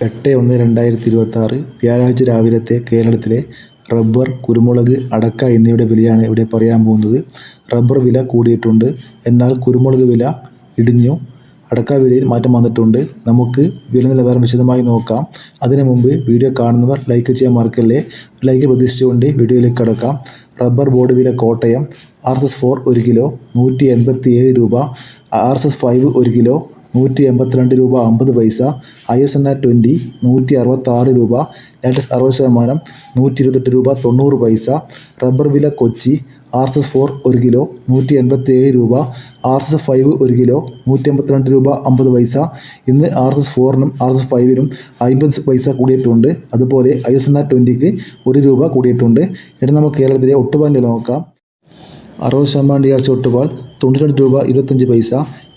8/1/2026 വ്യാഴാഴ്ച രാവിലത്തെ കേരളത്തിലെ റബ്ബർ, കുരുമുളക്, അടക്ക എന്നിവയുടെ വിലയാണ് ഇവിടെ പറയാൻ പോകുന്നത്. റബ്ബർ വില കൂടിയിട്ടുണ്ട്, എന്നാൽ കുരുമുളക് വില ഇടിഞ്ഞു. അടക്ക വിലയിൽ മാറ്റം വന്നിട്ടുണ്ട്. നമുക്ക് വില നിലവാരം വിശദമായി നോക്കാം. അതിനു മുമ്പ് വീഡിയോ കാണുന്നവർ ലൈക്ക് ചെയ്യാൻ മറക്കല്ലേ. ലൈക്ക് പ്രതീക്ഷിച്ചുകൊണ്ട് വീഡിയോയിലേക്ക് കടക്കാം. റബ്ബർ ബോർഡ് വില കോട്ടയം RSS-4 1 കിലോ 187 രൂപ, RSS-5 1 കിലോ 182 രൂപ 50 പൈസ, ISNR 20 166 രൂപ, ലാറ്റക്സ് 60%, 128 രൂപ 90 പൈസ. റബ്ബർ വില കൊച്ചി RSS-4 1 കിലോ 187 രൂപ, RSS-5 1 കിലോ 182 രൂപ 50 പൈസ. ഇന്ന് RSS-4നും RSS-5നും 50 പൈസ കൂടിയിട്ടുണ്ട്. അതുപോലെ ISNR 20ക്ക് 1 രൂപ കൂടിയിട്ടുണ്ട്. ഇനി നമുക്ക് കേരളത്തിലെ ഒട്ടുപാലിൻ്റെ വില നോക്കാം. 60% DRC ഒട്ടുപാൽ 92 രൂപ 25 പൈസ,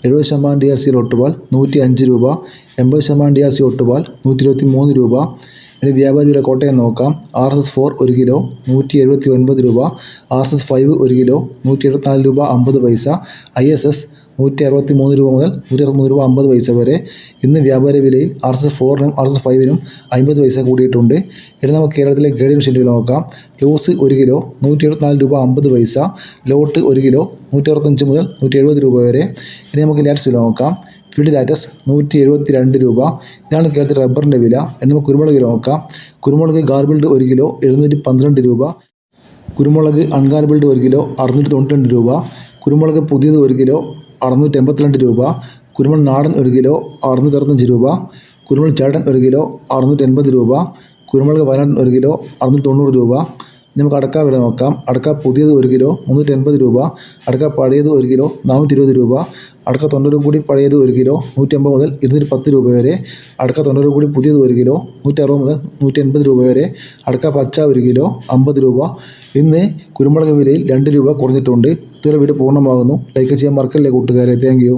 70% DRC ഒട്ടുപാൽ 105 രൂപ, 80% DRC ഒട്ടുപാൽ 123 രൂപ. ഇനി വ്യാപാരി വില കോട്ടയം നോക്കാം. RSS-4 1 കിലോ 179 രൂപ, RSS-5 1 കിലോ 174 രൂപ 50 പൈസ, ISS 163 രൂപ മുതൽ 163 രൂപ 50 പൈസ വരെ. ഇന്ന് വ്യാപാരി വിലയിൽ RSS-4നും RSS-5നും 50 പൈസ കൂടിയിട്ടുണ്ട്. ഇനി നമുക്ക് കേരളത്തിലെ ഗ്രേഡ് മെഷീൻ്റെ വില നോക്കാം. ലൂസ് 1 കിലോ 174 രൂപ 50 പൈസ, ലോട്ട് 1 കിലോ 165 മുതൽ 170 രൂപ വരെ. ഇനി നമുക്ക് ലാറ്റക്സ് വില നോക്കാം. ഫീൽഡ് ലാറ്റക്സ് 172 രൂപ. ഇതാണ് കേരളത്തിലെ റബ്ബറിൻ്റെ വില. ഇനി നമുക്ക് കുരുമുളക് വില നോക്കാം. കുരുമുളക് ഗാർബിൾഡ് 1 കിലോ 712 രൂപ, കുരുമുളക് അൺഗാർബിൾഡ് 1 കിലോ 692 രൂപ, കുരുമുളക് പുതിയത് 1 കിലോ 682 രൂപ, കുരുമുളക് നാടൻ 1 കിലോ 665 രൂപ, കുരുമുളക് ചേട്ടൻ 1 കിലോ 680 രൂപ, കുരുമുളക് വയനാടൻ 1 കിലോ 690 രൂപ. നമുക്ക് അടക്ക വില നോക്കാം. അടക്ക പുതിയത് 1 കിലോ 380 രൂപ, അടക്ക പഴയത് 1 കിലോ 420 രൂപ, അടക്ക 90 കൂടി പഴയത് 1 കിലോ 150 മുതൽ 210 രൂപ വരെ, അടക്ക 90 കൂടി പുതിയത് 1 കിലോ 160 മുതൽ 180 രൂപ വരെ, അടക്ക പച്ച 1 കിലോ 50 രൂപ. ഇന്ന് കുരുമുളക് വിലയിൽ 2 രൂപ കുറഞ്ഞിട്ടുണ്ട്. ഇതുവരെ വീഡിയോ പൂർണ്ണമാകുന്നു. ലൈക്ക് ചെയ്യാൻ മറക്കല്ലേ കൂട്ടുകാരെ. Thank you.